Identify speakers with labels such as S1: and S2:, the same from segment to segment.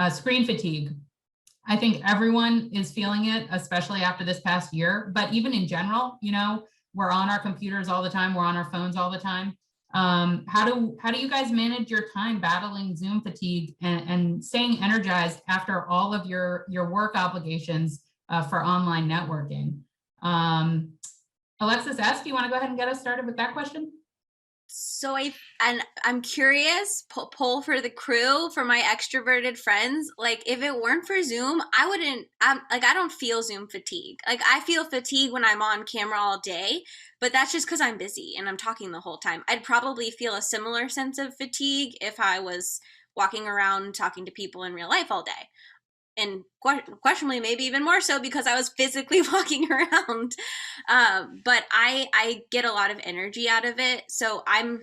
S1: Screen fatigue. I think everyone is feeling it, especially after this past year, but even in general, we're on our computers all the time. We're on our phones all the time. How do you guys manage your time battling Zoom fatigue and staying energized after all of your work obligations for online networking? Alexis S., do you want to go ahead and get us started with that question?
S2: So I'm curious, poll for the crew, for my extroverted friends, like if it weren't for Zoom, I don't feel Zoom fatigue. Like I feel fatigue when I'm on camera all day, but that's just because I'm busy and I'm talking the whole time. I'd probably feel a similar sense of fatigue if I was walking around talking to people in real life all day. And questionably, maybe even more so because I was physically walking around. But I get a lot of energy out of it. So I've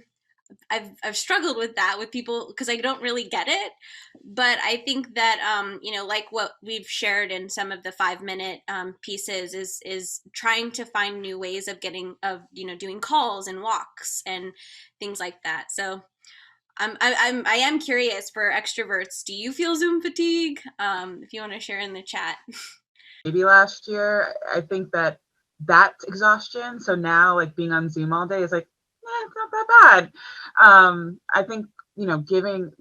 S2: struggled with that with people because I don't really get it. But I think that like what we've shared in some of the 5-minute pieces is trying to find new ways of doing calls and walks and things like that. So I am curious for extroverts. Do you feel Zoom fatigue? If you want to share in the chat.
S3: Maybe last year, I think that exhaustion. So now, like being on Zoom all day is like, it's not that bad. I think giving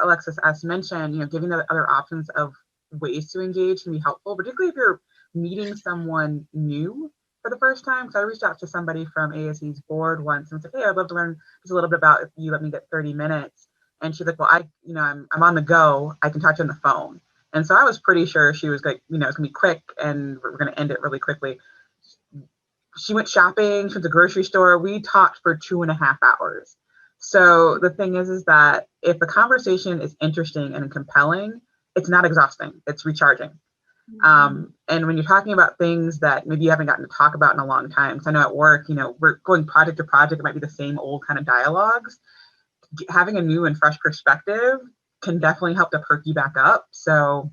S3: Alexis as mentioned, giving the other options of ways to engage can be helpful, particularly if you're meeting someone new for the first time. So I reached out to somebody from ASE's board once and said, hey, I'd love to learn just a little bit about if you let me get 30 minutes. And she's like, well, I'm on the go. I can talk to you on the phone. And so I was pretty sure she was like, it's gonna be quick and we're gonna end it really quickly. She went shopping, she went to the grocery store. We talked for 2.5 hours. So the thing is that if a conversation is interesting and compelling, it's not exhausting, it's recharging. And when you're talking about things that maybe you haven't gotten to talk about in a long time, so I know at work, we're going project to project, it might be the same old kind of dialogues. Having a new and fresh perspective can definitely help to perk you back up. So,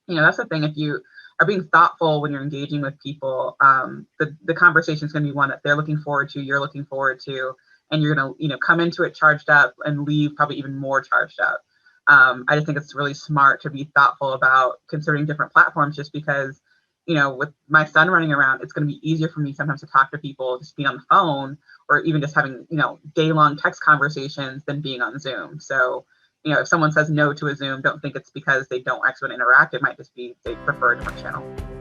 S3: that's the thing. If you are being thoughtful when you're engaging with people, the conversation is going to be one that they're looking forward to, you're looking forward to, and you're going to, come into it charged up and leave probably even more charged up. I just think it's really smart to be thoughtful about considering different platforms, just because, with my son running around, it's going to be easier for me sometimes to talk to people, just being on the phone, or even just having, day-long text conversations than being on Zoom. So, if someone says no to a Zoom, don't think it's because they don't actually want to interact. It might just be they prefer a different channel.